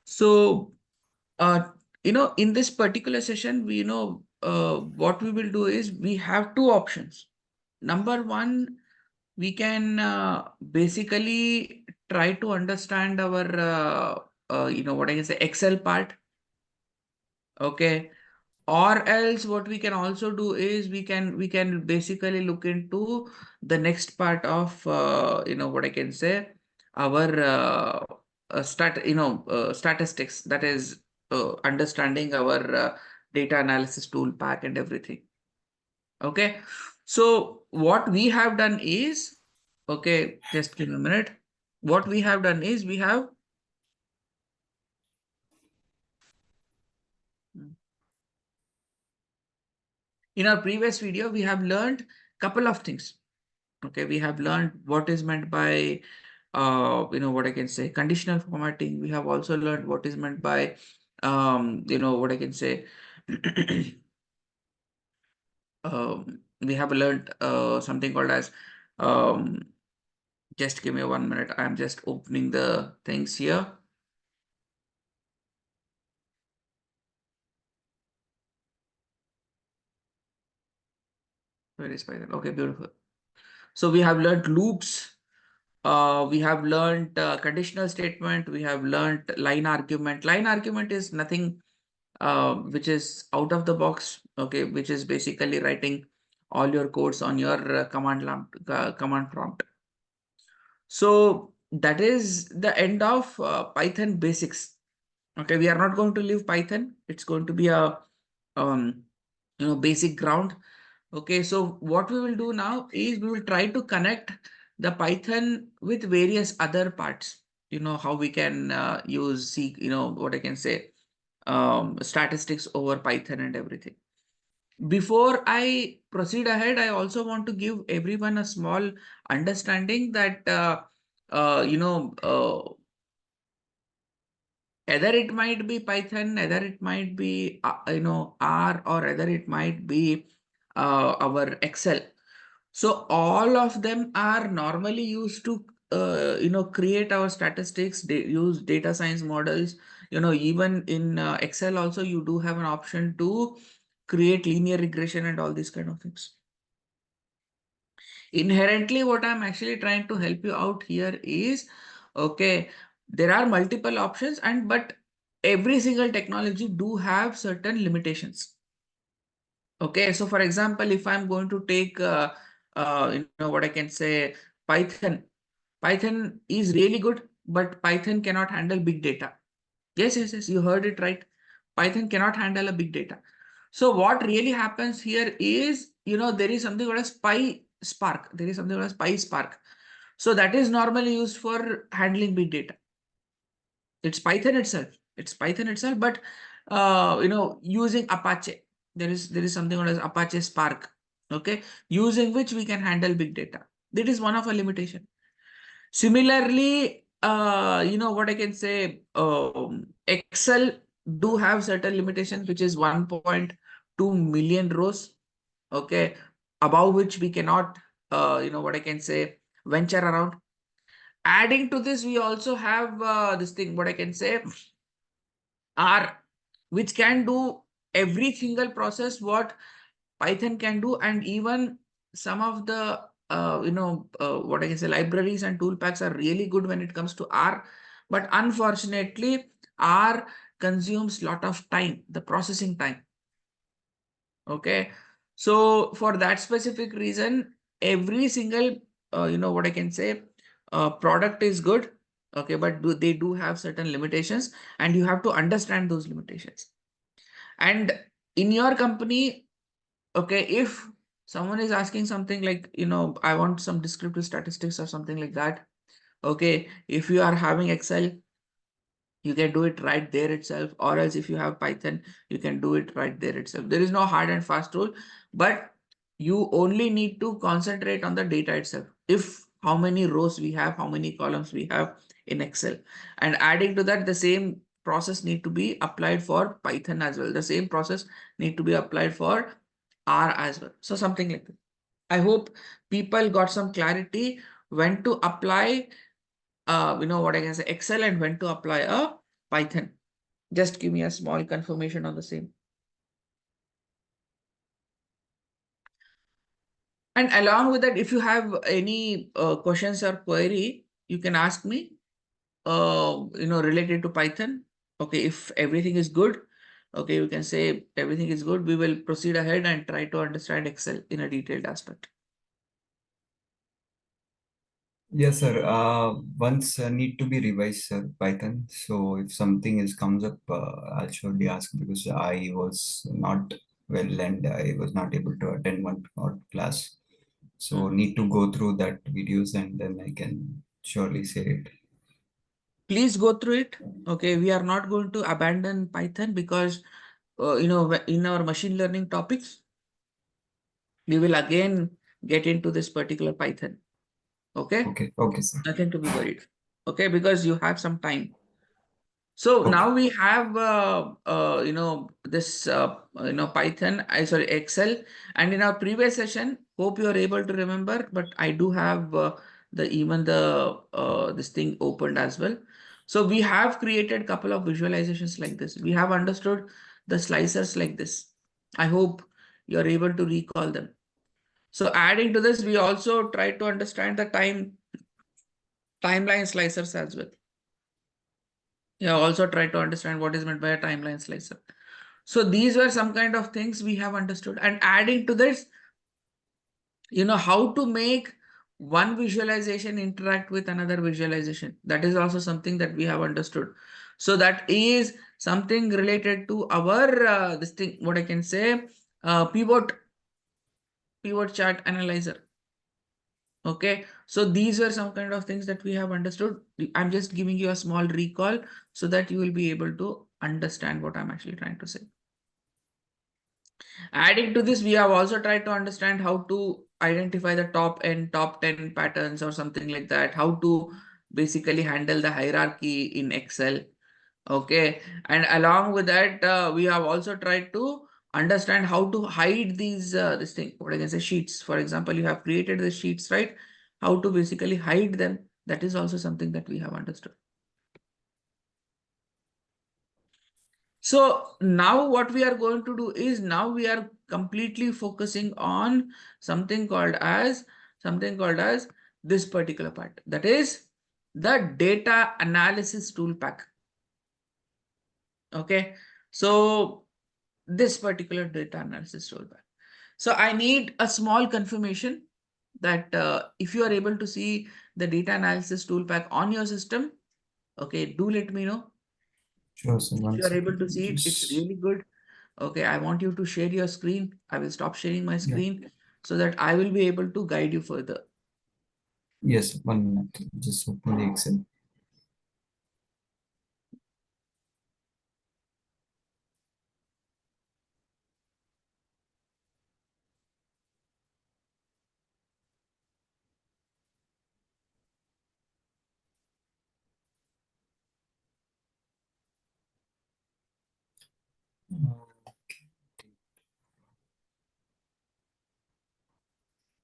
So, in this particular session, what we will do is we have two options. Number one, we can basically try to understand our, what I can say, Excel part. Okay. Or else what we can also do is we can basically look into the next part of, what I can say, our statistics, that is understanding our data analysis tool pack and everything. Okay. So what we have done is, okay, just give me a minute. What we have done is we have in our previous video, we have learned couple of things. Okay, we have learned what is meant by, what I can say, conditional formatting. We have also learned what is meant by, what I can say, we have learned something called as, um, just give me 1 minute. I'm just opening the things here. Where is Python? Okay, beautiful. So we have learned loops. We have learned conditional statement. We have learned line argument. Line argument is nothing which is out of the box, okay, which is basically writing all your codes on your command prompt. So that is the end of Python basics. Okay, we are not going to leave Python. It's going to be a basic ground. Okay, so what we will do now is we will try to connect the Python with various other parts. How we can use what I can say, statistics over Python and everything. Before I proceed ahead, I also want to give everyone a small understanding that either it might be Python, either it might be R, or either it might be our Excel. So all of them are normally used to create our statistics. They use data science models. Even in Excel also you do have an option to create linear regression and all these kind of things. Inherently, what I'm actually trying to help you out here is, okay, there are multiple options, but every single technology do have certain limitations. Okay, so for example, if I'm going to take what I can say, Python. Python is really good, but Python cannot handle big data. Yes, you heard it right. Python cannot handle a big data. So what really happens here is, there is something called as PySpark. There is something called as PySpark. So that is normally used for handling big data. It's Python itself. It's Python itself, but using Apache. There is something called as Apache Spark. Okay, using which we can handle big data. That is one of our limitation. Similarly, what I can say, Excel do have certain limitations, which is 1.2 million rows. Okay, above which we cannot, what I can say, venture around. Adding to this, we also have this thing, what I can say, R, which can do every single process what Python can do, and even some of the what I can say, libraries and tool packs are really good when it comes to R. But unfortunately, R consumes lot of time, the processing time. Okay, so for that specific reason, every single what I can say, product is good. Okay, but they do have certain limitations, and you have to understand those limitations. And in your company, okay, if someone is asking something like, I want some descriptive statistics or something like that. Okay, if you are having Excel, you can do it right there itself, or else if you have Python, you can do it right there itself. There is no hard and fast rule, but you only need to concentrate on the data itself. If how many rows we have, how many columns we have in Excel, and adding to that, the same process need to be applied for Python as well. The same process need to be applied for R as well. So something like that. I hope people got some clarity when to apply what I can say, Excel, and when to apply a Python. Just give me a small confirmation on the same. And along with that, if you have any questions or query, you can ask me, related to Python. Okay, if everything is good, okay, you can say everything is good. We will proceed ahead and try to understand Excel in a detailed aspect. Yes, sir. Once need to be revised, sir, Python. So if something is comes up, I'll surely ask because I was not well and I was not able to attend one or class. So need to go through that videos and then I can surely say it. Please go through it. Okay, we are not going to abandon Python because in our machine learning topics, we will again get into this particular Python. Okay, Okay, okay, sir. nothing to be worried. Okay, because you have some time. So Okay, now we have this Python, sorry, Excel, and in our previous session, hope you are able to remember. But I do have this thing opened as well. So we have created couple of visualizations like this. We have understood the slicers like this. I hope you are able to recall them. So adding to this, we also try to understand the timeline slicers as well. Yeah, also try to understand what is meant by a timeline slicer. So these were some kind of things we have understood. And adding to this, how to make one visualization interact with another visualization. That is also something that we have understood. So that is something related to our this thing, what I can say, pivot chart analyzer. Okay, so these were some kind of things that we have understood. I'm just giving you a small recall so that you will be able to understand what I'm actually trying to say. Adding to this, we have also tried to understand how to identify the top 10 patterns or something like that, how to basically handle the hierarchy in Excel. Okay, and along with that, we have also tried to understand how to hide these this thing, what I can say, sheets. For example, you have created the sheets, right? How to basically hide them. That is also something that we have understood. So now what we are going to do is, now we are completely focusing on something called as this particular part. That is the data analysis tool pack. Okay. So this particular data analysis tool pack. So I need a small confirmation that if you are able to see the data analysis tool pack on your system, okay, do let me know. sure, sir. If One you are able to second. see it, it's Just really good. Okay, I want you to share your screen. I will stop sharing my yeah. screen so that I will be able to guide you further. Yes, 1 minute. Just open the Excel.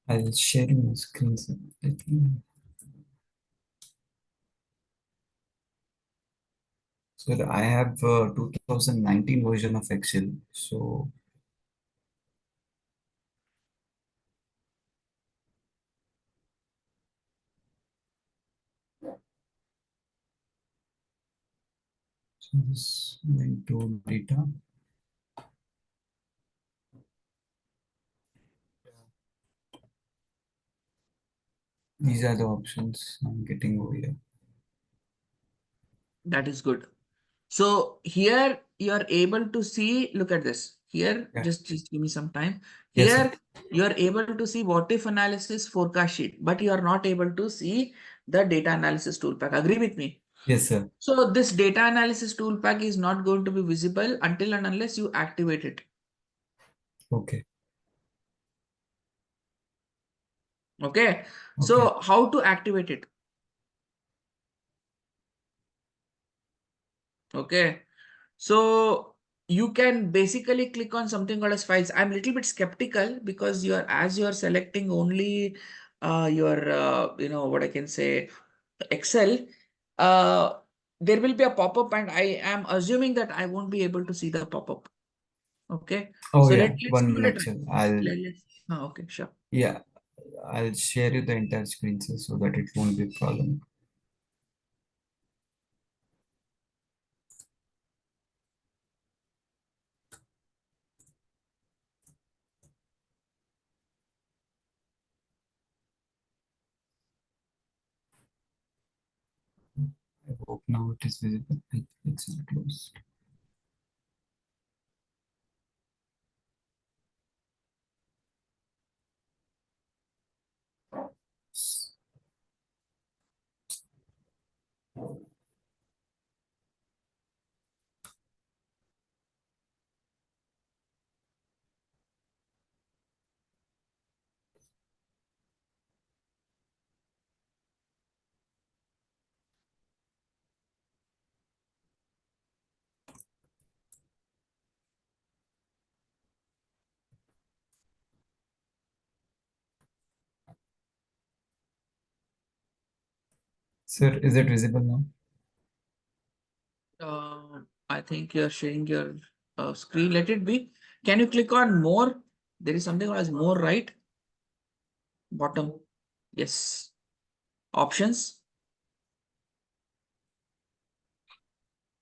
I'll share my screen, sir. So I have 2019 version of Excel. So this went to data. These are the options I'm getting over here. That is good. So here you are able to see, look at this. Here, Yeah. just give me some time. Yes, sir. Here you are able to see what if analysis forecast sheet, but you are not able to see the data analysis tool pack. Agree with me? Yes, sir. So this data analysis tool pack is not going to be visible until and unless you activate it. Okay. Okay. Okay. So how to activate it? Okay. So you can basically click on something called as files. I'm a little bit skeptical because as you're selecting only your what I can say, Excel, uh, there will be a pop-up, and I am assuming that I won't be able to see the pop-up. Okay, Oh so yeah, let's one give it a minute, try. sir. I'll Let's, okay, sure. yeah, I'll share you the entire screen, sir, so that it won't be a problem. I hope now it is visible. It's closed. Sir, is it visible now? I think you're sharing your screen. Let it be. Can you click on more? There is something called as more, right? Bottom. Yes. Options.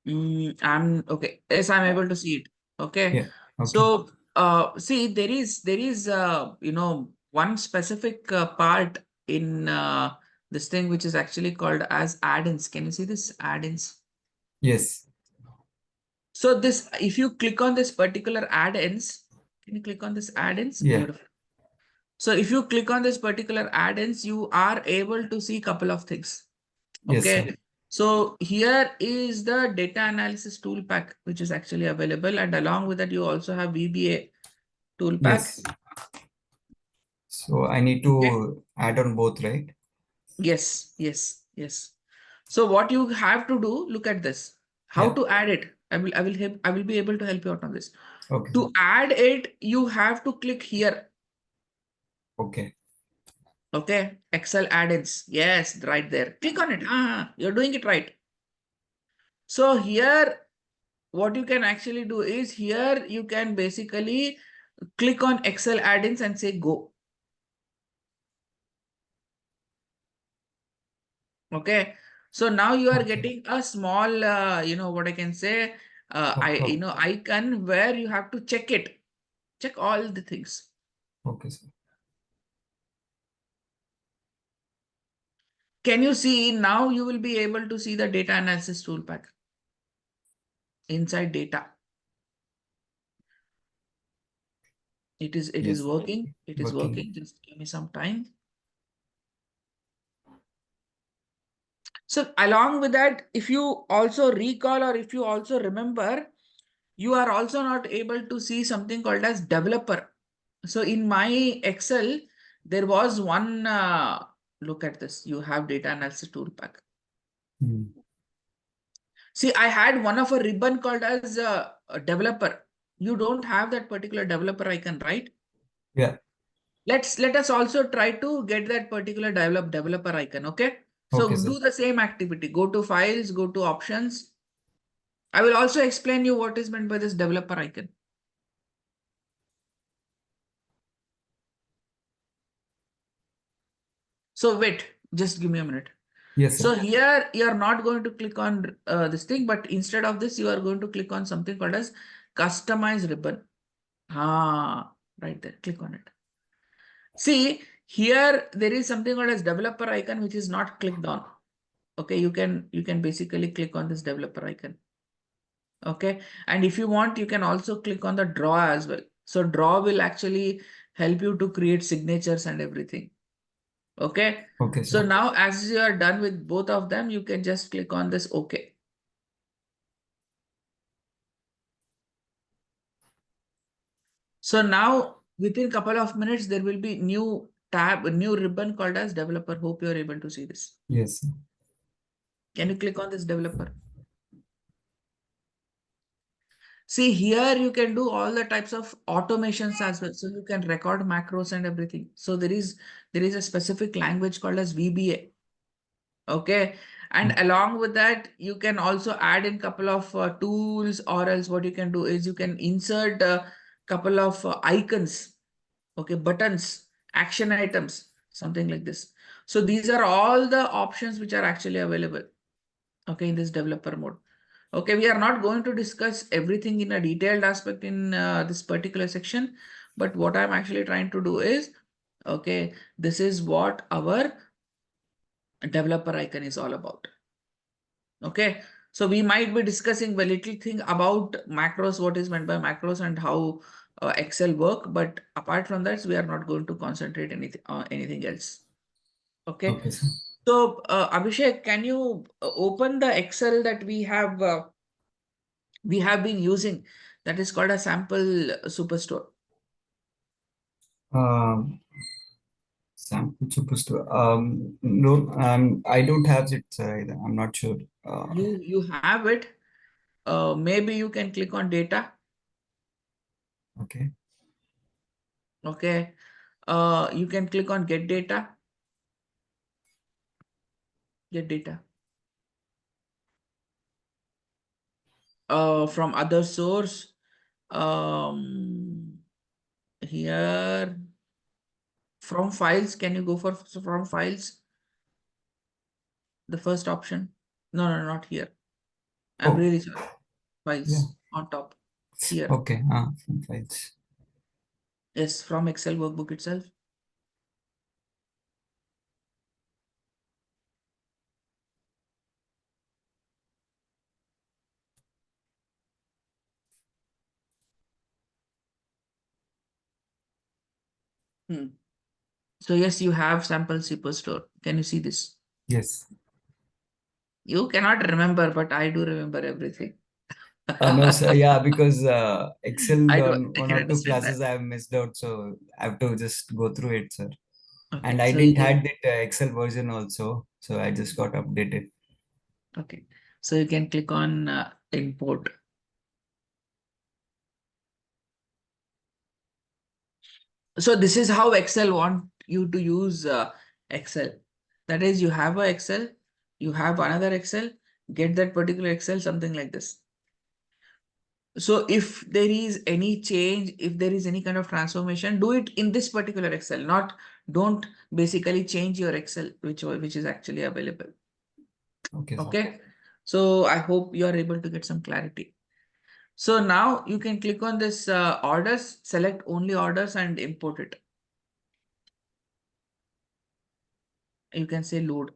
I'm okay. Yes, I'm able to see it. Okay. Yeah. Okay. So, see, there is one specific part in this thing which is actually called as add-ins. Can you see this add-ins? Yes. So this, if you click on this particular add-ins, can you click on this add-ins? Yeah. Beautiful. So if you click on this particular add-ins, you are able to see a couple of things. Yes, sir. Okay. So here is the data analysis tool pack, which is actually available. And along with that, you also have VBA tool pack. Yes. So I need Okay. to add on both, right? Yes, yes, yes. So what you have to do, look at this. How Yeah. to add it? I will be able to help you out on this. Okay, sir. To add it, you have to click here. Okay. Okay, Excel add-ins. Yes, right there. Click on it. You're doing it right. So here, what you can actually do is here you can basically click on Excel add-ins and say go. Okay. So now you are Okay. getting a small, what I can say, Okay. icon where you have to check it. Check all the things. Okay, sir. Can you see now you will be able to see the data analysis tool pack inside data. It is Yes. working. It is Working. working. Just give me some time. So along with that, if you also recall or if you also remember, you are also not able to see something called as developer. So in my Excel, there was one, look at this, you have data analysis tool pack. Hmm. See, I had one of a ribbon called as a developer. You don't have that particular developer icon, right? Yeah. Let us also try to get that particular developer icon. Okay. Okay, So sir. do the same activity. Go to files, go to options. I will also explain you what is meant by this developer icon. So wait, just give me a minute. Yes, sir. So here you are not going to click on this thing, but instead of this, you are going to click on something called as customize ribbon. Right there, click on it. See, here there is something called as developer icon, which is not clicked on. Okay, you can basically click on this developer icon. Okay, and if you want, you can also click on the draw as well. So draw will actually help you to create signatures and everything. Okay, Okay, so sir. now as you are done with both of them, you can just click on this OK. So now within a couple of minutes, there will be new tab, a new ribbon called as developer. Hope you are able to see this. Yes, sir. Can you click on this developer? See here, you can do all the types of automations as well. So you can record macros and everything. So there is a specific language called as VBA. Okay. And along with that, you can also add in couple of tools, or else what you can do is you can insert a couple of icons, okay, buttons, action items, something like this. So these are all the options which are actually available, okay, in this developer mode. Okay, we are not going to discuss everything in a detailed aspect in this particular section, but what I'm actually trying to do is, okay, this is what our developer icon is all about. Okay, so we might be discussing a little thing about macros, what is meant by macros and how Excel work, but apart from that, we are not going to concentrate anything else. Okay, Okay, sir. so Abhishek, can you open the Excel that we have been using, that is called a sample superstore? Um, Sample superstore. No, I don't have it, sir. Either. I'm not sure. You have it. Maybe you can click on data. Okay. Okay, you can click on get data. Get data. From other source. Here from files, can you go for from files? The first option. No, no, not here. I'm Oh, really sorry. yeah. Files on top here. Okay. From files. Yes, from Excel workbook itself. Hmm. So yes, you have sample superstore. Can you see this? Yes. You cannot remember, but I do remember everything. No, sir. Yeah, because Excel I do. on I one can or two understand that. classes I have missed out, so I have to just go through it, sir. And Okay, I so didn't had that Excel version also, so I just got updated. okay, so you can click on import. So this is how Excel want you to use Excel. That is, you have a Excel, you have another Excel, get that particular Excel, something like this. So if there is any change, if there is any kind of transformation, do it in this particular Excel, not don't basically change your Excel, which is actually available. Okay, sir. Okay. So I hope you are able to get some clarity. So now you can click on this orders, select only orders and import it. You can say load.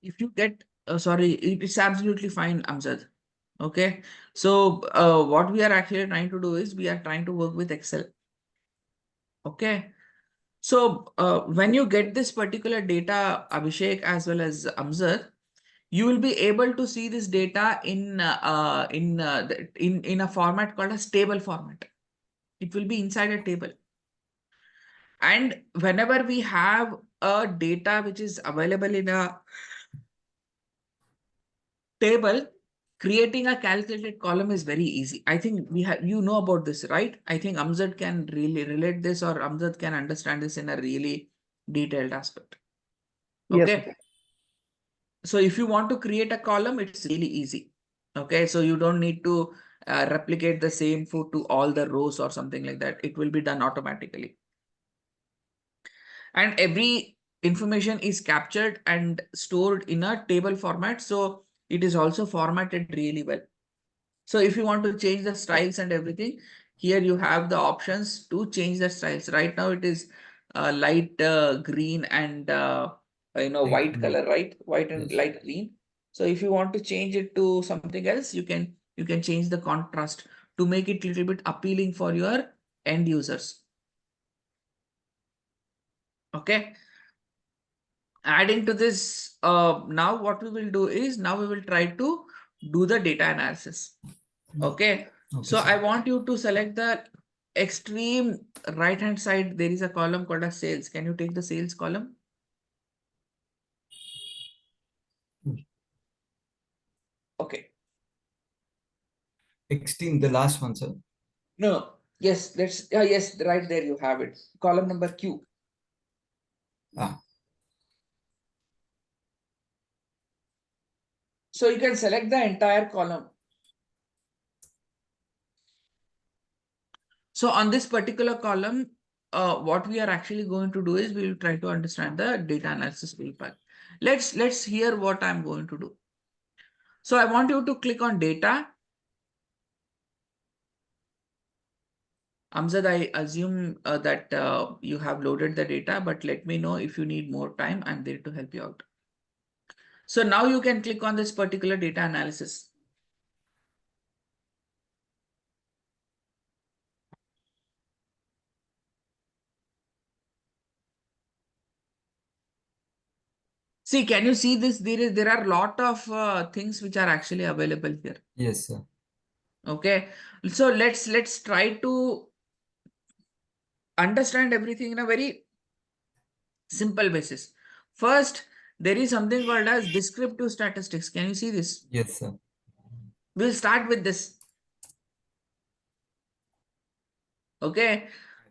If you get, sorry, it's absolutely fine, Amjad. Okay. So what we are actually trying to do is we are trying to work with Excel. Okay. So when you get this particular data, Abhishek, as well as Amjad, you will be able to see this data in a format called as table format. It will be inside a table. And whenever we have a data which is available in a table, creating a calculated column is very easy. I think we have, you know about this, right? I think Amjad can really relate this, or Amjad can understand this in a really detailed aspect. Yes, sir. Okay. So if you want to create a column, it's really easy. Okay. So you don't need to replicate the same for to all the rows or something like that. It will be done automatically. And every information is captured and stored in a table format. So it is also formatted really well. So if you want to change the styles and everything, here you have the options to change the styles. Right now it is light green and Right. white color, right? White and Yes. light green. So if you want to change it to something else, you can change the contrast to make it a little bit appealing for your end users. Okay. Adding to this, now what we will do is now we will try to do the data analysis. Okay. Okay, So sir. I want you to select the extreme right hand side. There is a column called as sales. Can you take the sales column? 16, the last one, sir. No, yes, yes, right there you have it. Column number Q. Ah, So you can select the entire column. So on this particular column, what we are actually going to do is we will try to understand the data analysis part. Let's hear what I'm going to do. So I want you to click on data. Amjad, I assume that you have loaded the data, but let me know if you need more time. I'm there to help you out. So now you can click on this particular data analysis. See, can you see this? There are a lot of things which are actually available here. yes, sir. Okay, so let's try to understand everything in a very simple basis. First, there is something called as descriptive statistics. Can you see this? Yes, sir. We'll start with this. Okay.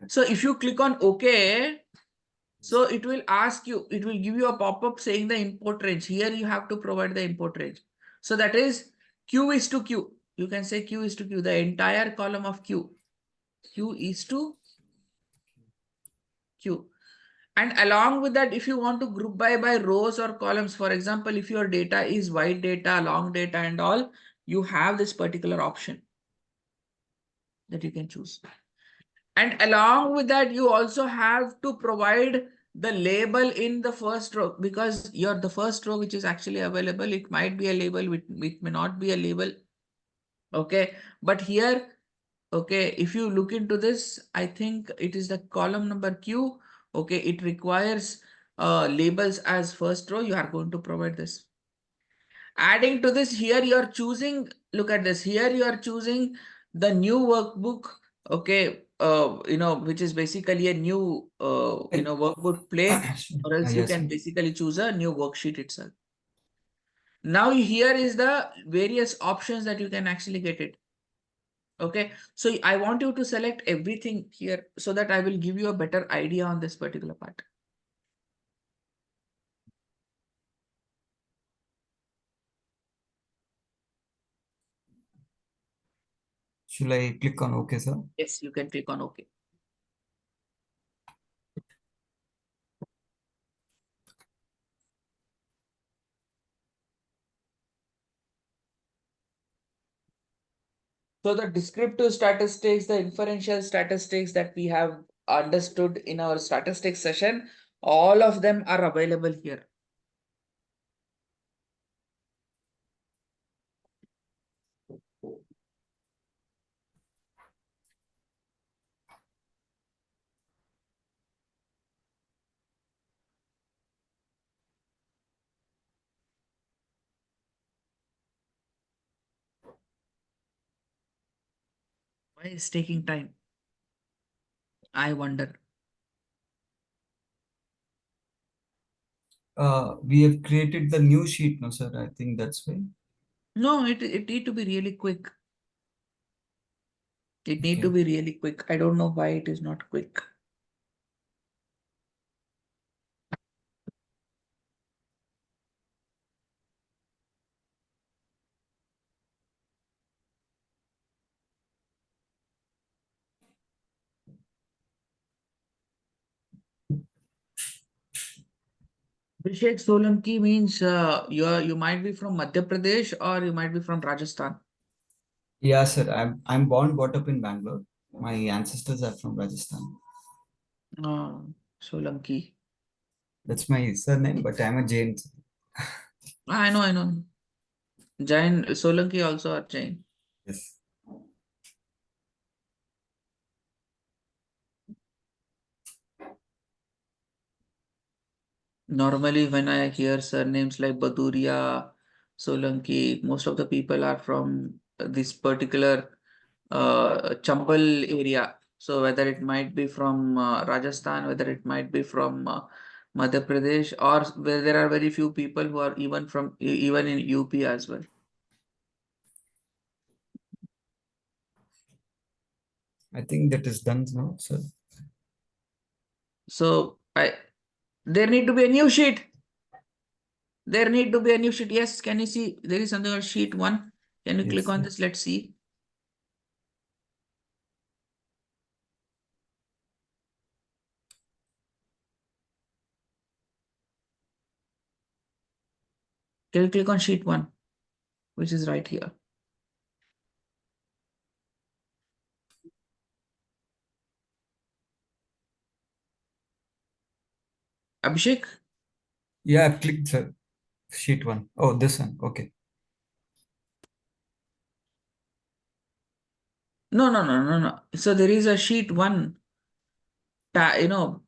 So if you click on OK, so it will ask you, it will give you a pop-up saying the import range. Here you have to provide the import range. So that is Q is to Q. You can say Q is to Q, the entire column of Q. Q is to Q. And along with that, if you want to group by rows or columns, for example, if your data is wide data, long data and all, you have this particular option that you can choose. And along with that, you also have to provide the label in the first row, because the first row which is actually available, it might be a label, it may not be a label. Okay. But here, okay, if you look into this, I think it is the column number Q. Okay, it requires labels as first row. You are going to provide this. Adding to this, here you are choosing, look at this, here you are choosing the new workbook, okay, which is basically a new, workbook play, or else you Yes, can sir. basically choose a new worksheet itself. Now here is the various options that you can actually get it. Okay, so I want you to select everything here so that I will give you a better idea on this particular part. Should I click on OK, sir? Yes, you can click on OK. So the descriptive statistics, the inferential statistics that we have understood in our statistics session, all of them are available here. Why is taking time? I wonder. We have created the new sheet, no, sir. I think that's why. No, it need to be really quick. It need to Okay. be really quick. I don't know why it is not quick. Abhishek Solanki means you might be from Madhya Pradesh or you might be from Rajasthan. Yeah, sir. I'm born, brought up in Bangalore. My ancestors are from Rajasthan. Solanki. That's my surname, but I'm a Jain. I know. Jain, Solanki also are Jain. Yes. Normally, when I hear surnames like Baduria, Solanki, most of the people are from this particular Chambal area. So whether it might be from Rajasthan, whether it might be from Madhya Pradesh, or where there are very few people who are even from even in UP as well. I think that is done now, sir. So there need to be a new sheet. There need to be a new sheet. Yes, can you see there is something on sheet 1? Can you click Yes, on sir. this? Let's see. Can you click on sheet 1, which is right here? Abhishek? Yeah, I've clicked, sir. Sheet one. Oh, this one. Okay. No, no, no, no, no. So there is a sheet 1, Yeah.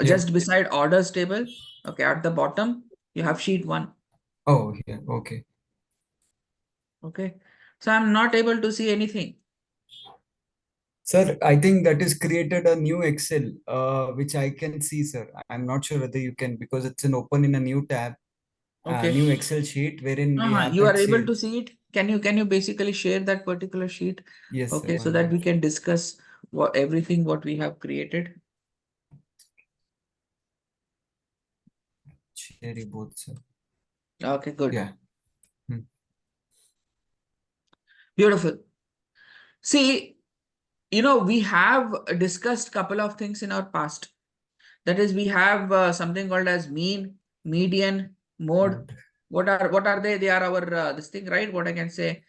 just beside orders table. Okay, at the bottom, you have sheet 1. Oh, yeah. Okay. Okay. So I'm not able to see anything. Sir, I think that is created a new Excel, which I can see, sir. I'm not sure whether you can, because it's an open in a new tab, Okay. new Excel sheet wherein we have You are that able saved. to see it. Can you basically share that particular sheet? Yes, sir. Okay, so One that we minute. can discuss everything what we have created. Share you both, sir. Okay, good. Yeah. Hmm. Beautiful. See, we have discussed couple of things in our past. That is, we have something called as mean, median, mode. Good. What are they? They are our this thing, right? What I can say,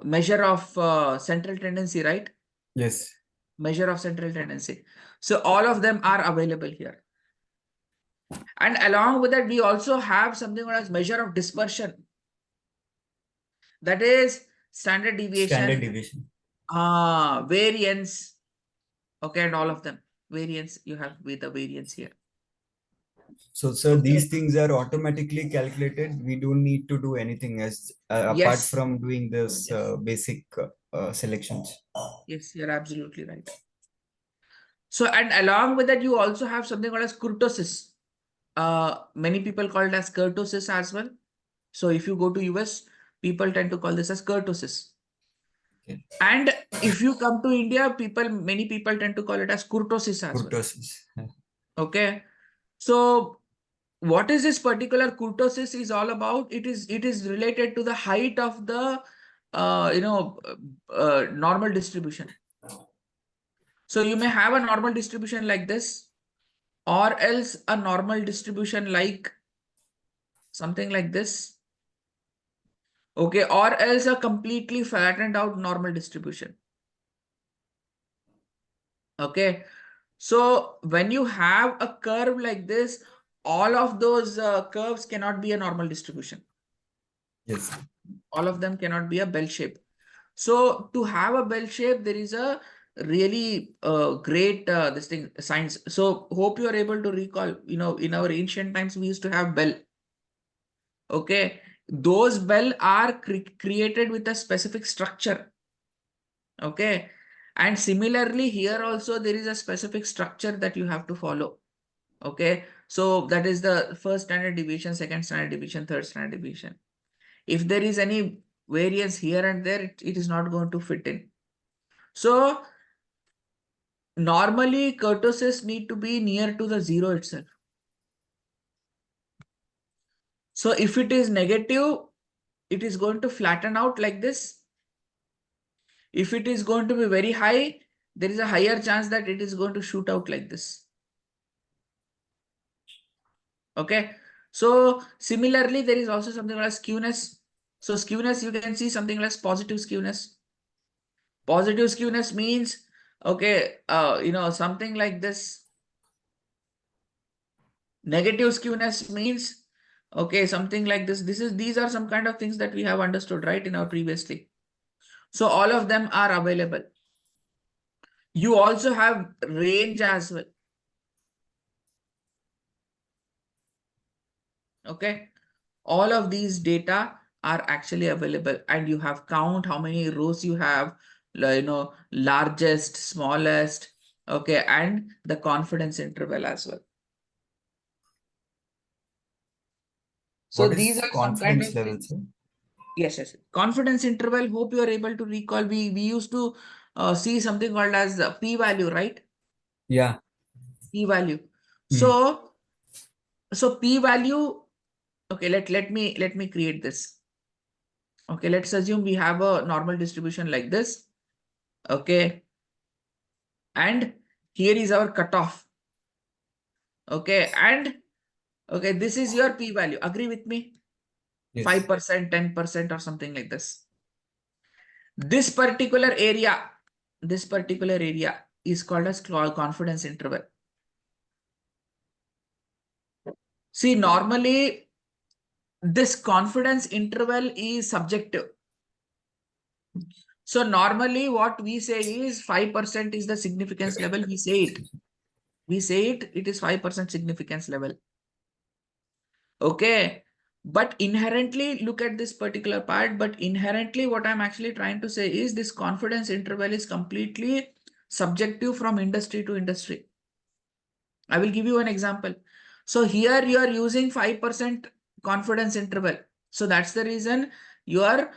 measure of central tendency, right? Yes. Measure of central tendency. So all of them are available here. And along with that, we also have something called as measure of dispersion. That is standard Standard deviation, deviation. variance, okay, and all of them. Variance, you have with the variance here. So, sir, Okay. these things are automatically calculated. We don't need to do anything as apart Yes. from doing this Yes. basic selections. Yes, you're absolutely right. So, and along with that, you also have something called as kurtosis. Many people call it as kurtosis as well. So, if you go to US, people tend to call this as kurtosis. Okay. And if you come to India, many people tend to call it as kurtosis as well. Kurtosis. Okay. So, what is this particular kurtosis is all about? It is related to the height of the normal distribution. So you may have a normal distribution like this, or else a normal distribution like something like this. Okay, or else a completely flattened out normal distribution. Okay, so when you have a curve like this, all of those curves cannot be a normal distribution. Yes. All of them cannot be a bell shape. So to have a bell shape, there is a really great this thing science. So hope you are able to recall. In our ancient times, we used to have bell. Okay, those bell are created with a specific structure. Okay, and similarly here also there is a specific structure that you have to follow. Okay, so that is the first standard deviation, second standard deviation, third standard deviation. If there is any variance here and there, it is not going to fit in. So normally kurtosis need to be near to the zero itself. So if it is negative, it is going to flatten out like this. If it is going to be very high, there is a higher chance that it is going to shoot out like this. Okay. So similarly, there is also something like skewness. So skewness, you can see something like positive skewness. Positive skewness means, okay, something like this. Negative skewness means, okay, something like this. These are some kind of things that we have understood, right, in our previously. So all of them are available. You also have range as well. Okay. All of these data are actually available, and you have count how many rows you have, largest, smallest, okay, and the confidence interval as well. So What these is are some kind confidence of level, things. sir? Yes, yes. Confidence interval, hope you are able to recall. We used to see something called as the p value, right? Yeah. P value. Hmm. So p value. Okay, let me create this. Okay, let's assume we have a normal distribution like this. Okay, and here is our cutoff. Okay, and okay, this is your p value. Agree with me? Yes. 5%, 10%, or something like this. This particular area is called as confidence interval. See, normally this confidence interval is subjective. So normally what we say is 5% is the significance level. We say it. It is 5% significance level. Okay. But inherently, look at this particular part. But inherently, what I'm actually trying to say is this confidence interval is completely subjective from industry to industry. I will give you an example. So here you are using 5% confidence interval. So that's the reason you are,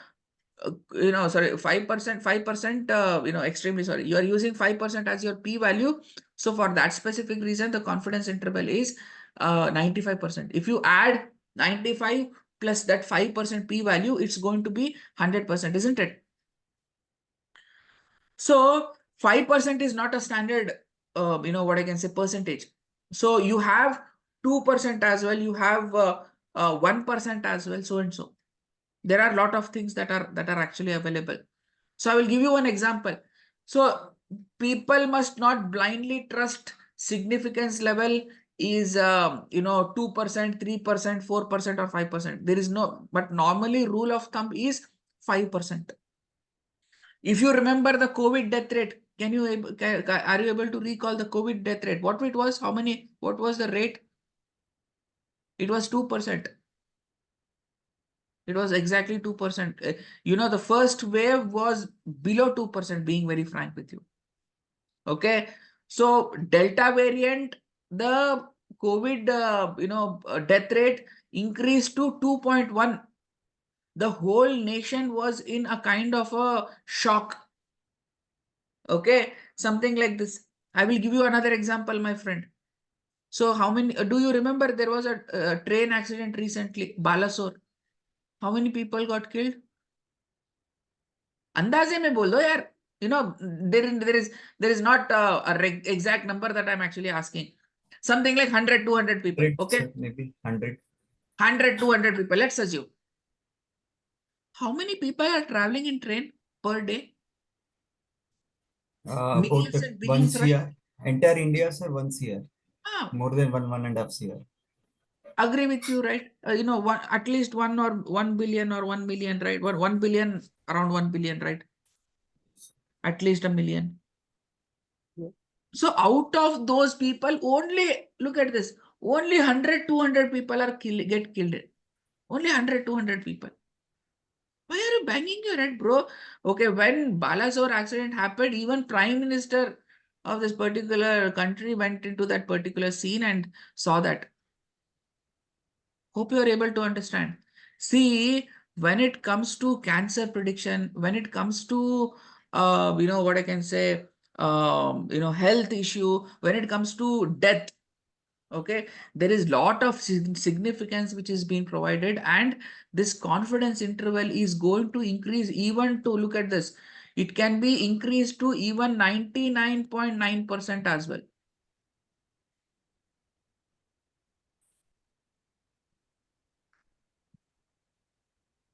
sorry, 5%, extremely sorry. You are using 5% as your p value. So for that specific reason, the confidence interval is 95%. If you add 95 plus that 5% p value, it's going to be 100%, isn't it? So 5% is not a standard, what I can say, percentage. So you have 2% as well. You have 1% as well, so and so. There are a lot of things that are actually available. So I will give you one example. So people must not blindly trust significance level is 2%, 3%, 4%, or 5%. There is no, but normally rule of thumb is 5%. If you remember the COVID death rate, are you able to recall the COVID death rate? What it was? How many? What was the rate? It was 2%. It was exactly 2%. The first wave was below 2%, being very frank with you. Okay. So Delta variant, the COVID, death rate increased to 2.1. The whole nation was in a kind of a shock. Okay. Something like this. I will give you another example, my friend. So how many, do you remember there was a train accident recently, Balasore? How many people got killed? अंदाजे में बोल दो यार. There is not a exact number that I'm actually asking. Something like 100, 200 people. 100, Okay. sir, maybe 100. 100, 200 people. Let's assume. How many people are traveling in train per day? About Millions and billions, once right? year. Entire India, sir, once year. Ah, More than 1.5 year. agree with you, right? At least 1 billion or 1 million, right? 1 billion, around 1 billion, right? At least a million. So out of those people, only, look at this, only 100, 200 people get killed. Only 100, 200 people. Why are you banging your head, bro? Okay, when Balasore accident happened, even Prime Minister of this particular country went into that particular scene and saw that. Hope you are able to understand. See, when it comes to cancer prediction, when it comes to, what I can say, health issue, when it comes to death, okay, there is lot of significance which is being provided, and this confidence interval is going to increase even to, look at this, it can be increased to even 99.9% as well.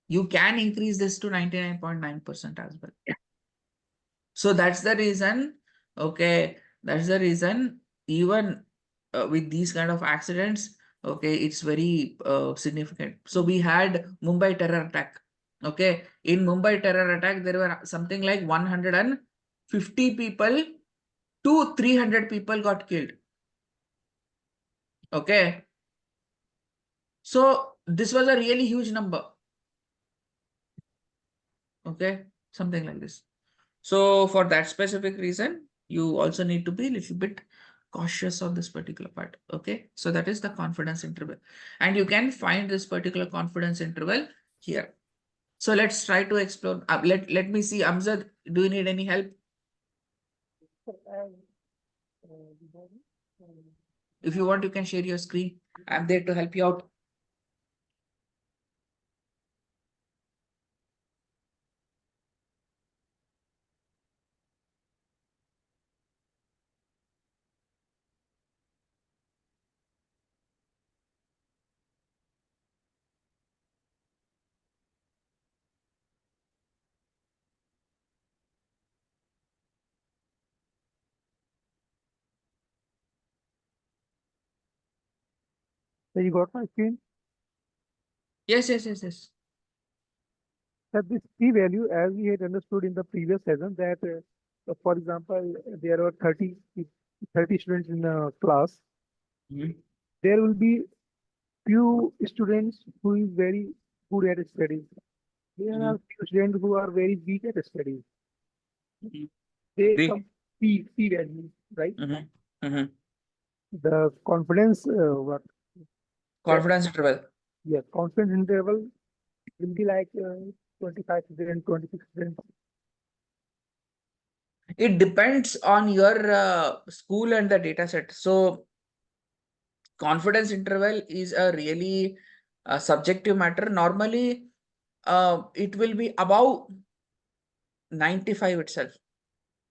You can increase this to 99.9% as well. So that's the reason, okay, that's the reason even with these kind of accidents, okay, it's very significant. So we had Mumbai terror attack. Okay, in Mumbai terror attack, there were something like 150 people to 300 people got killed. Okay, so this was a really huge number. Okay, something like this. So for that specific reason, you also need to be a little bit cautious on this particular part. Okay, so that is the confidence interval, and you can find this particular confidence interval here. So let's try to explore. Let me see, Amjad, do you need any help? If you want, you can share your screen. I'm there to help you out. So you got my screen? Yes, yes, yes, yes. That this p-value, as we had understood in the previous session, that for example, there were 30 students in a class. Mhm. There will be few students who is very good at studies. There Mhm. are few students who are very weak at studies. Mhm. They Agree. come p-value, right? Mhm. Mhm. The confidence, what that Confidence interval. yes, confidence interval will be like 25 students, 26 students. It depends on your school and the data set. So confidence interval is a really subjective matter. Normally, it will be above 95 itself.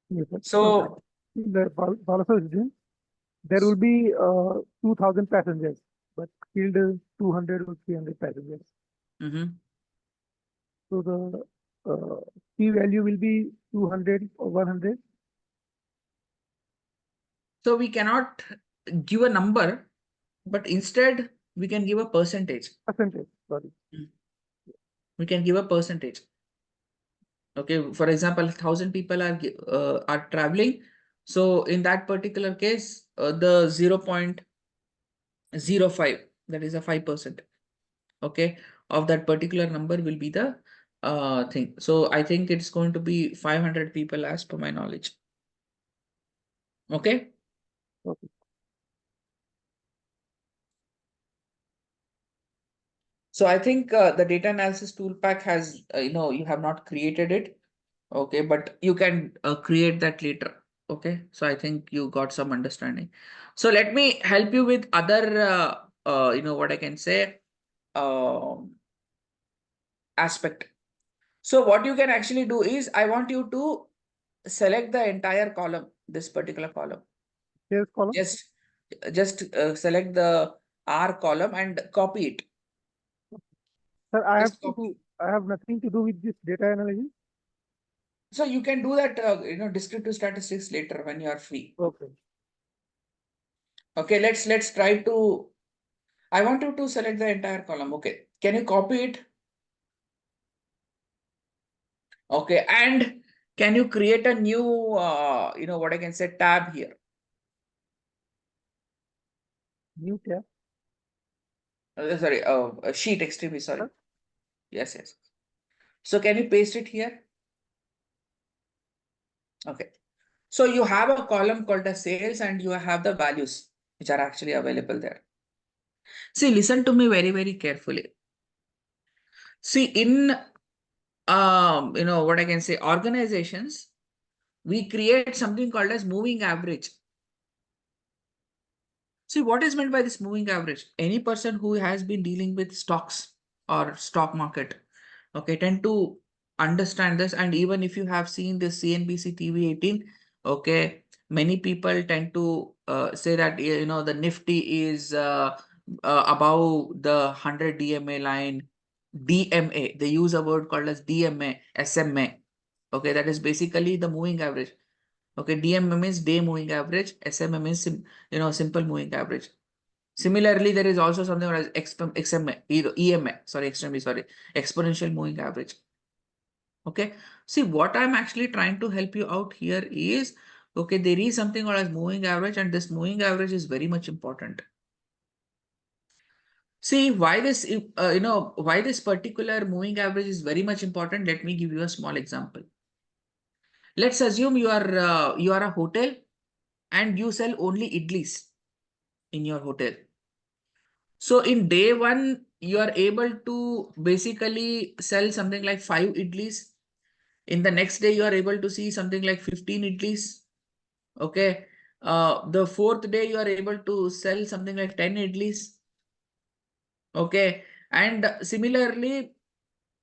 Yes, sir. So, The Balasar region, there will be 2,000 passengers, but filled 200 or 300 passengers. mhm. So the P value will be 200 or 100 So we cannot give a number, but instead we can give a percentage. percentage. Sorry. We can give a percentage. Okay, for example, 1,000 people are traveling. So in that particular case, the 0.05, that is a 5%. Okay, of that particular number will be the thing. So I think it's going to be 500 people as per my knowledge. Okay. Okay. So I think the data analysis tool pack has, you have not created it. Okay, but you can create that later. Okay, so I think you got some understanding. So let me help you with other, what I can say, um, aspect. So what you can actually do is I want you to select the entire column, this particular column. Sales column. Just select the R column and copy it. Sir, Just copy. I have nothing to do with this data analysis. So you can do that, descriptive statistics later when you are free. Okay. Okay, let's try to. I want you to select the entire column. Okay, can you copy it? Okay, and can you create a new, what I can say, tab here? New tab. Sorry, a sheet. Extremely sorry. Sir. Yes, yes. So can you paste it here? Okay. So you have a column called as sales and you have the values which are actually available there. See, listen to me very, very carefully. See, in what I can say, organizations, we create something called as moving average. See, what is meant by this moving average? Any person who has been dealing with stocks or stock market, okay, tend to understand this. And even if you have seen this CNBC TV 18, okay, many people tend to say that, the Nifty is above the 100 DMA line. DMA, they use a word called as DMA, SMA. Okay, that is basically the moving average. Okay, DMA means day moving average, SMA means simple moving average. Similarly, there is also something called as EMA, sorry, extremely sorry, exponential moving average. Okay, see what I'm actually trying to help you out here is, okay, there is something called as moving average, and this moving average is very much important. See why this, why this particular moving average is very much important. Let me give you a small example. Let's assume you are a hotel and you sell only idlis in your hotel. So in day one, you are able to basically sell something like 5 idlis. In the next day, you are able to see something like 15 idlis. Okay. The fourth day you are able to sell something like 10 idlis. Okay. And similarly,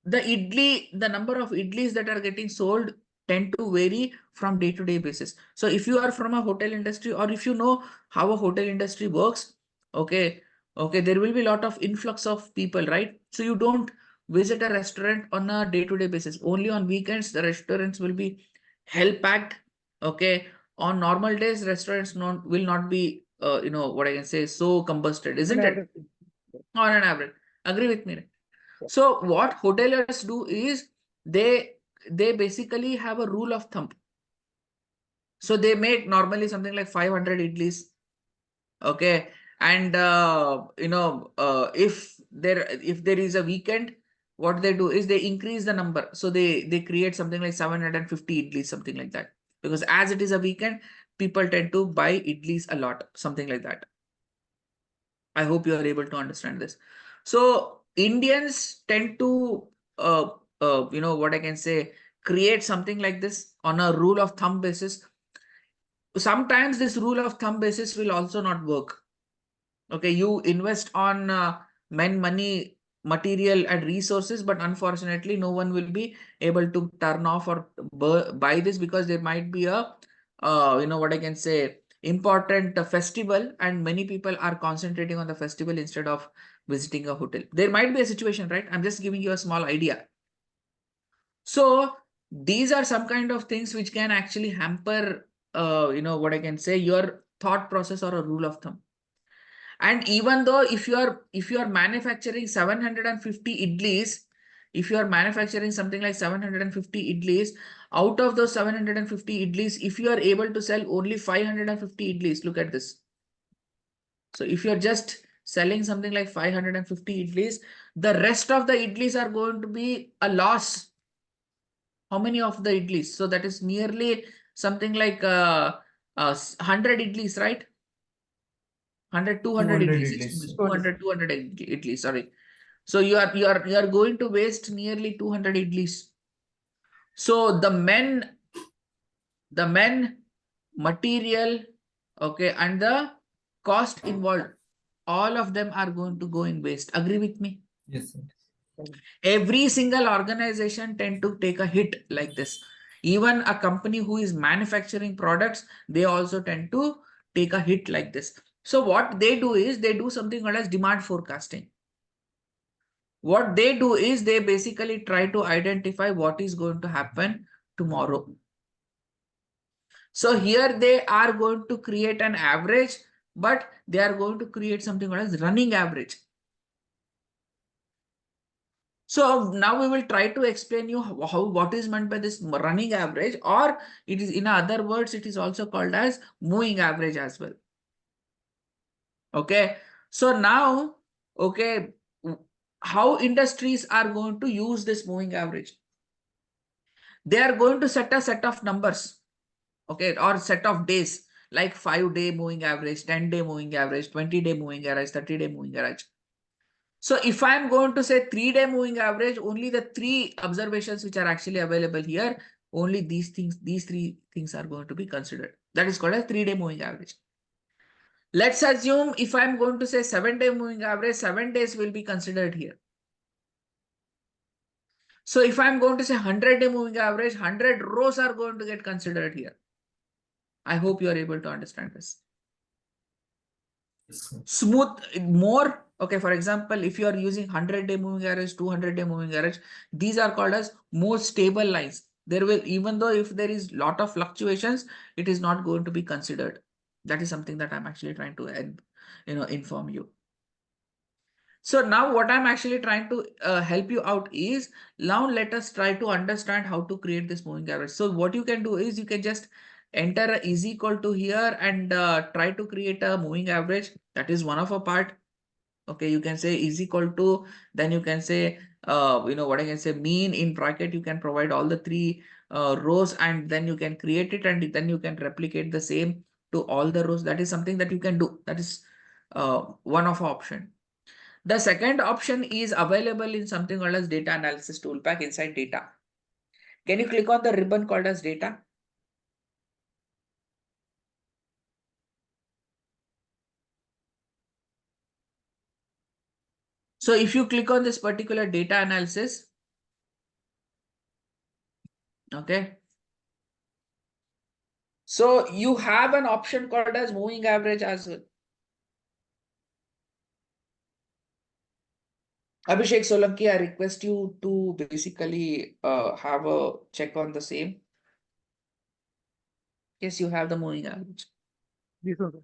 the number of idlis that are getting sold tend to vary from day to day basis. So if you are from a hotel industry, or if you know how a hotel industry works, okay, there will be a lot of influx of people, right? So you don't visit a restaurant on a day to day basis. Only on weekends, the restaurants will be hell packed. Okay. On normal days, restaurants will not be, what I can say, so combusted, On isn't it? average. On an average. Agree with me, right? Yeah. So what hoteliers do is they basically have a rule of thumb. So they make normally something like 500 idlis. Okay. And if there is a weekend, what they do is they increase the number. So they create something like 750 idlis, something like that. Because as it is a weekend, people tend to buy idlis a lot, something like that. I hope you are able to understand this. So Indians tend to, what I can say, create something like this on a rule of thumb basis. Sometimes this rule of thumb basis will also not work. Okay, you invest on money, material and resources, but unfortunately no one will be able to turn off or buy this, because there might be a what I can say, important festival, and many people are concentrating on the festival instead of visiting a hotel. There might be a situation, right? I'm just giving you a small idea. So these are some kind of things which can actually hamper what I can say, your thought process or a rule of thumb. And even though if you are manufacturing 750 idlis, if you are manufacturing something like 750 idlis, out of those 750 idlis, if you are able to sell only 550 idlis, look at this. So if you're just selling something like 550 idlis, the rest of the idlis are going to be a loss. How many of the idlis? So that is nearly something like 100 idlis, right? 100, 200 200 idlis, idlis, excuse me, sir. 200 idlis, sorry. So you are going to waste nearly 200 idlis. So the men, material, okay, and the cost involved, all of them are going to go in waste. Agree with me? Yes, sir. Every single organization tend to take a hit like this. Even a company who is manufacturing products, they also tend to take a hit like this. So what they do is they do something called as demand forecasting. What they do is they basically try to identify what is going to happen tomorrow. So here they are going to create an average, but they are going to create something called as running average. So now we will try to explain you what is meant by this running average, or it is, in other words, it is also called as moving average as well. Okay. So now, okay, how industries are going to use this moving average? They are going to set a set of numbers, okay, or set of days, like 5-day moving average, 10-day moving average, 20-day moving average, 30-day moving average. So if I'm going to say 3-day moving average, only the three observations which are actually available here, only these three things are going to be considered. That is called a 3-day moving average. Let's assume if I'm going to say 7-day moving average, 7 days will be considered here. So if I'm going to say 100-day moving average, 100 rows are going to get considered here. I hope you are able to understand this. Yes, sir. Smooth more. Okay, for example, if you are using 100-day moving average, 200-day moving average, these are called as more stable lines. There will, even though if there is lot of fluctuations, it is not going to be considered. That is something that I'm actually trying to inform you. So now what I'm actually trying to help you out is, now let us try to understand how to create this moving average. So what you can do is you can just enter a is equal to here and try to create a moving average. That is one of a part. Okay, you can say is equal to, then you can say, what I can say, mean in bracket, you can provide all the three rows, and then you can create it, and then you can replicate the same to all the rows. That is something that you can do. That is one of option. The second option is available in something called as data analysis toolpack inside data. Can you click on the ribbon called as data? So if you click on this particular data analysis, okay. So you have an option called as moving average as well. Abhishek Solanki, I request you to basically have a check on the same. Yes, you have the moving average. This one, sir.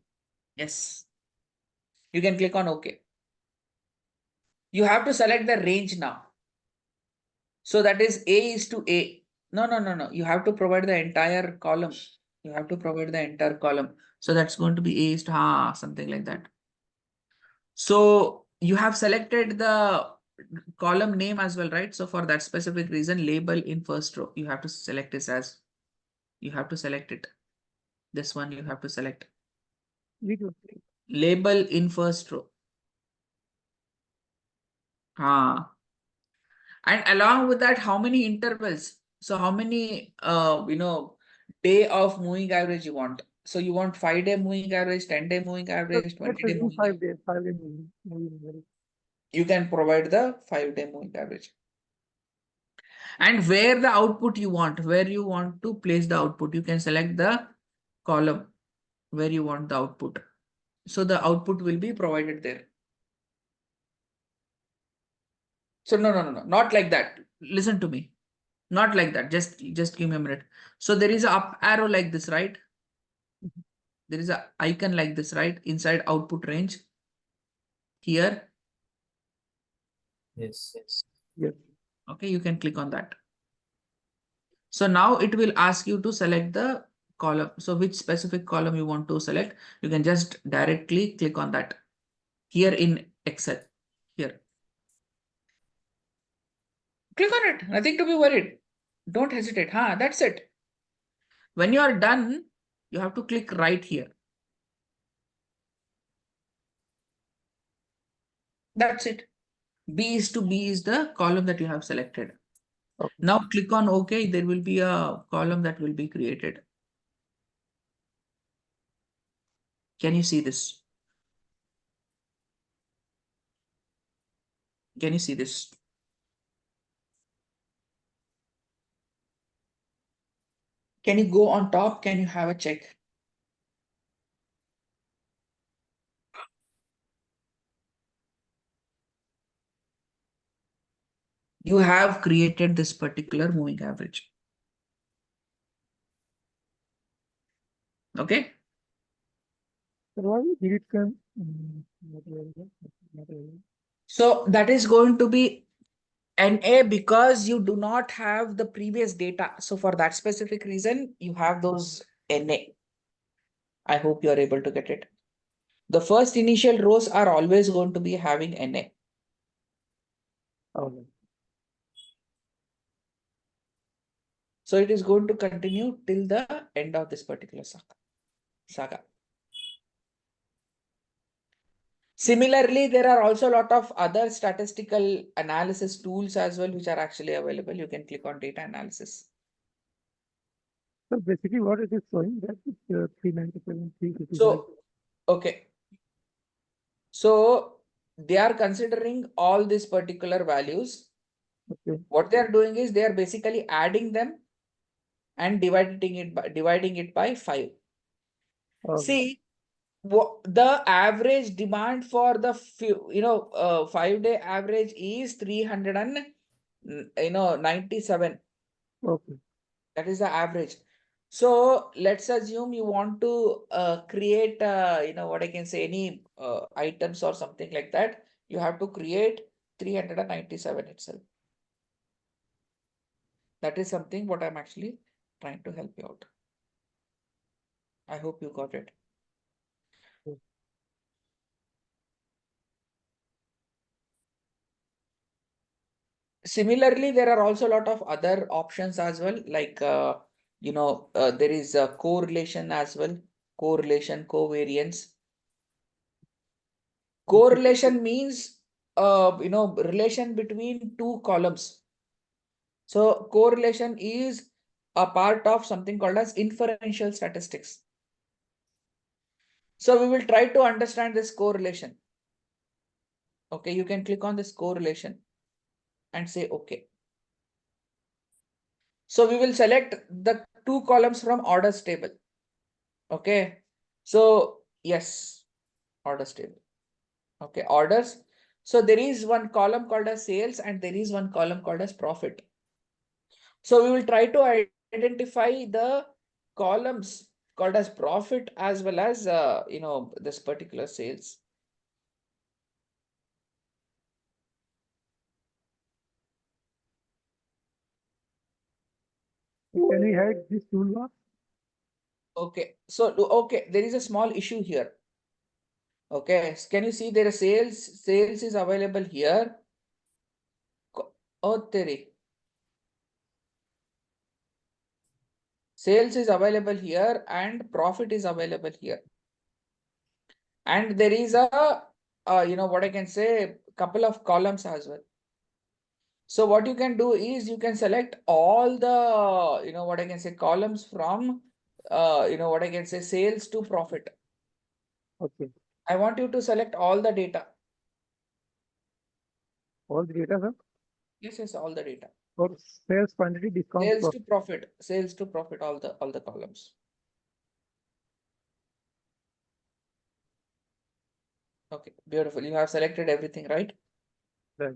Yes. You can click on OK. You have to select the range now. So that is A is to A. No. You have to provide the entire column. You have to provide the entire column. So that's going to be A is to something like that. So you have selected the column name as well, right? So for that specific reason, label in first row, you have to select this as, you have to select it. This one you have to select. Which one? Label in first row. And along with that, how many intervals? So how many, day of moving average you want? So you want 5-day moving average, 10-day moving Sir, average, let's 20-day assume moving 5 average. days, 5 day moving average. You can provide the 5-day moving average. And where the output you want, where you want to place the output, you can select the column where you want the output. So the output will be provided there. So no, not like that. Listen to me. Not like that. Just give me a minute. So there is a up arrow like this, right? There is a icon like this, right? Inside output range. Here. Yes. Yes. Okay, you can click on that. So now it will ask you to select the column. So which specific column you want to select? You can just directly click on that here in Excel. Here. Click on it. Nothing to be worried. Don't hesitate. That's it. When you are done, you have to click right here. That's it. B is to B is the column that you have selected. Okay. Now click on OK. There will be a column that will be created. Can you see this? Can you see this? Can you go on top? Can you have a check? You have created this particular moving average. Okay. So why did it come? Not really, not really. So that is going to be NA because you do not have the previous data. So for that specific reason, you have those NA. I hope you are able to get it. The first initial rows are always going to be having NA. Okay. So it is going to continue till the end of this particular saga. Similarly, there are also a lot of other statistical analysis tools as well, which are actually available. You can click on data analysis. So basically what it is showing that it's 397, 355. So, okay. So they are considering all these particular values. Okay. What they are doing is they are basically adding them and dividing it by 5. See, the average demand for the 5-day average is 397. Okay. That is the average. So let's assume you want to create what I can say, any items or something like that. You have to create 397 itself. That is something what I'm actually trying to help you out. I hope you got it. Similarly, there are also a lot of other options as well, like there is a correlation as well. Correlation, covariance. Correlation means relation between two columns. So correlation is a part of something called as inferential statistics. So we will try to understand this correlation. Okay, you can click on this correlation and say okay. So we will select the two columns from orders table. Okay, so yes, orders table. Okay, orders. So there is one column called as sales and there is one column called as profit. So we will try to identify the columns called as profit as well as this particular sales. Can we hide this toolbar? Okay, so okay, there is a small issue here. Okay, can you see there is sales is available here. Oh, Terry. Sales is available here and profit is available here. And there is a, what I can say, couple of columns as well. So what you can do is you can select all the, what I can say, columns from, what I can say, sales to profit. Okay. I want you to select all the data. All the data, sir. Yes, all the data. For sales quantity, discount, Sales to profit, all the columns. Okay, beautiful. You have selected everything, right? Right.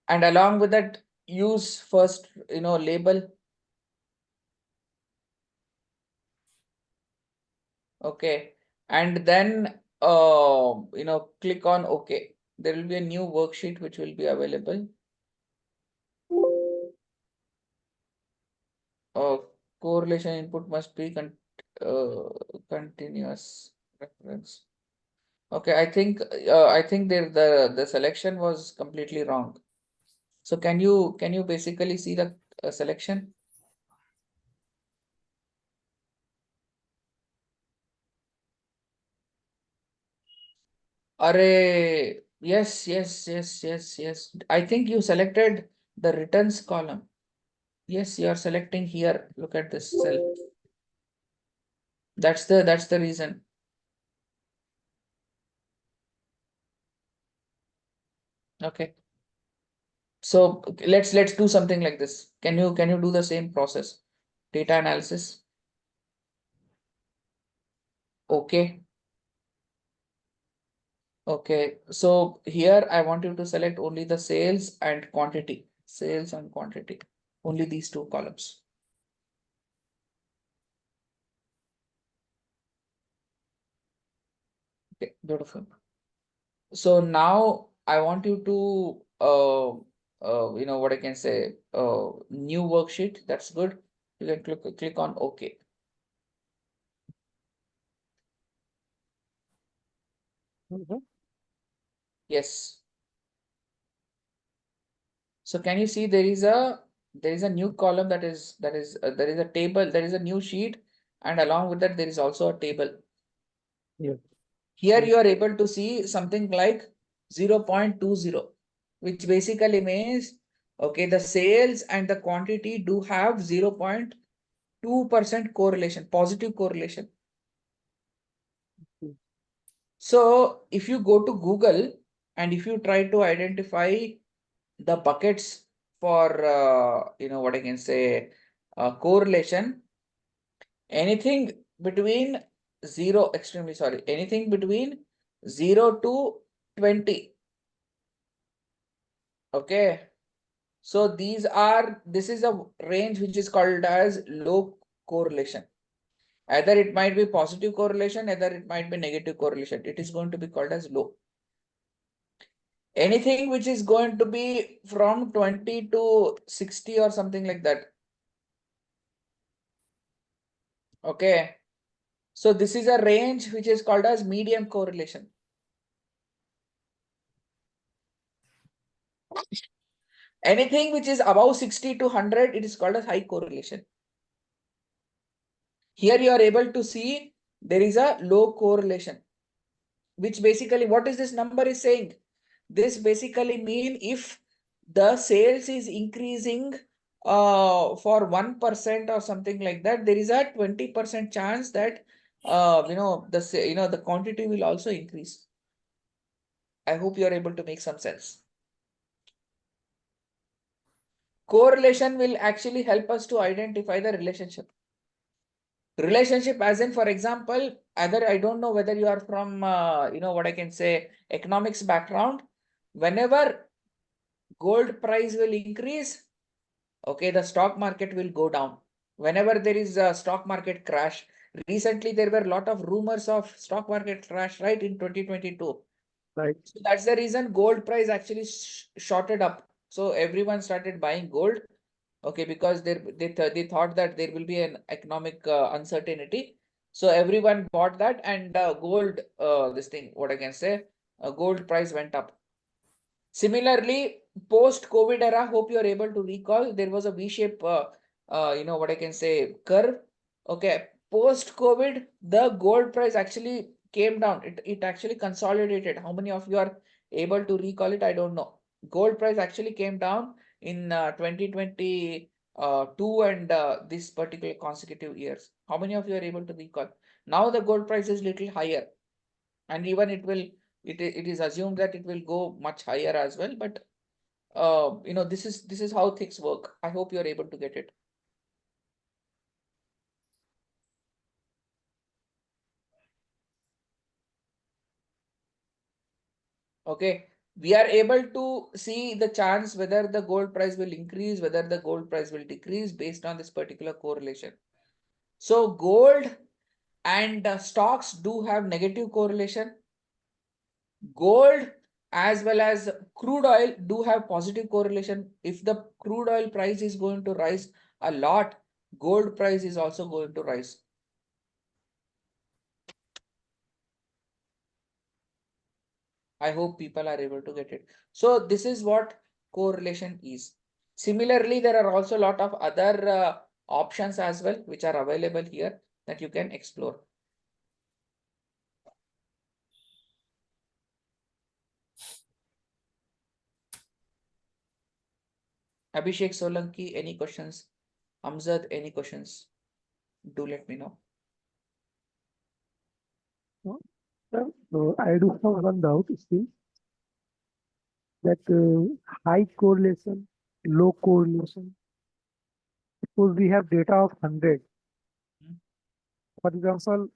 And along with that, use first, label. Okay. And then, click on OK. There will be a new worksheet which will be available. Correlation input must be continuous reference. Okay, I think there the selection was completely wrong. So can you basically see the selection? Array, yes. I think you selected the returns column. Yes, you are selecting here. Look at this cell. That's the reason. Okay. So let's do something like this. Can you do the same process? Data analysis. Okay. Okay. So here I want you to select only the sales and quantity. Sales and quantity. Only these two columns. Okay, beautiful. So now I want you to what I can say, new worksheet. That's good. You can click on OK. Yes. So can you see there is a new column there is a table, there is a new sheet, and along with that there is also a table. Yes. Here you are able to see something like 0.20, which basically means, okay, the sales and the quantity do have 0.2% correlation, positive correlation. So if you go to Google and if you try to identify the buckets for, what I can say, correlation, anything between anything between 0 to 20. Okay. So this is a range which is called as low correlation. Either it might be positive correlation, either it might be negative correlation. It is going to be called as low. Anything which is going to be from 20 to 60 or something like that. Okay. So this is a range which is called as medium correlation. Anything which is above 60 to 100, it is called as high correlation. Here you are able to see there is a low correlation, which basically what is this number is saying? This basically mean if the sales is increasing for 1% or something like that, there is a 20% chance that the quantity will also increase. I hope you are able to make some sense. Correlation will actually help us to identify the relationship. Relationship as in, for example, either I don't know whether you are from, what I can say, economics background. Whenever gold price will increase, okay, the stock market will go down. Whenever there is a stock market crash, recently there were a lot of rumors of stock market crash, right, in 2022. Right. So that's the reason gold price actually shorted up. So everyone started buying gold, okay, because they thought that there will be an economic uncertainty. So everyone bought that, and gold, this thing, what I can say, gold price went up. Similarly, post-COVID era, hope you are able to recall, there was a V-shape, what I can say, curve. Okay, post-COVID, the gold price actually came down. It actually consolidated. How many of you are able to recall it? I don't know. Gold price actually came down in 2022 and this particular consecutive years. How many of you are able to recall? Now the gold price is little higher, and even it is assumed that it will go much higher as well, but this is how things work. I hope you are able to get it. Okay, we are able to see the chance whether the gold price will increase, whether the gold price will decrease based on this particular correlation. So gold and stocks do have negative correlation. Gold as well as crude oil do have positive correlation. If the crude oil price is going to rise a lot, gold price is also going to rise. I hope people are able to get it. So this is what correlation is. Similarly, there are also a lot of other options as well, which are available here that you can explore. Abhishek Solanki, any questions? Amzad, any questions? Do let me know. So I do have one doubt still, that high correlation, low correlation. Suppose we have data of 100. For example,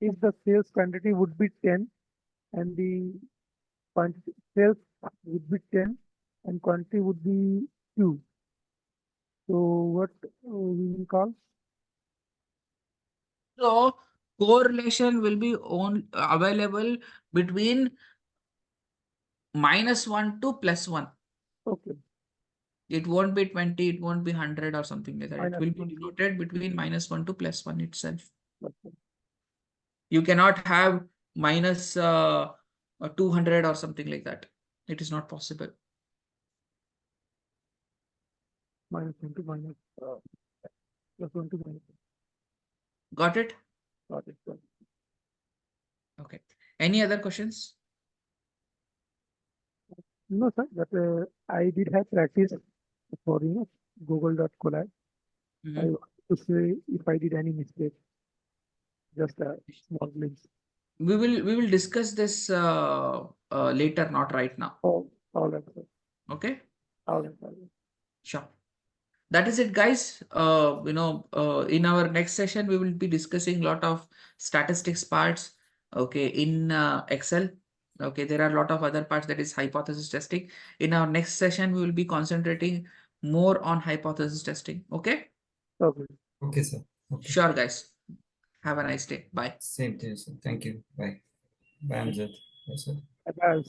if the sales quantity would be 10 and the quantity sales would be 10 and quantity would be 2. So what we will call? So correlation will be available between -1 to +1. Okay. It won't be 20, it won't be 100 or something like that. It Minus will be 1. denoted between -1 to +1 itself. Okay. You cannot have minus 200 or something like that. It is not possible. Minus 1 to minus plus 1 to minus 1. Got it? Got it. Got it. Okay. Any other questions? No, sir, but I did have practice for Google.collab. I Mhm. want to say if I did any mistake, just a small glimpse. We will discuss this later, not right now. Oh, all right, sir. Okay? All right, all right. Sure. That is it, guys. In our next session, we will be discussing a lot of statistics parts. Okay, in Excel. Okay, there are a lot of other parts, that is hypothesis testing. In our next session, we will be concentrating more on hypothesis testing. Okay. Okay. Okay, sir. Okay. Sure, guys. Have a nice day. Bye. Same to you, sir. Thank you. Bye. Bye, Amjad. Yes, sir. Bye,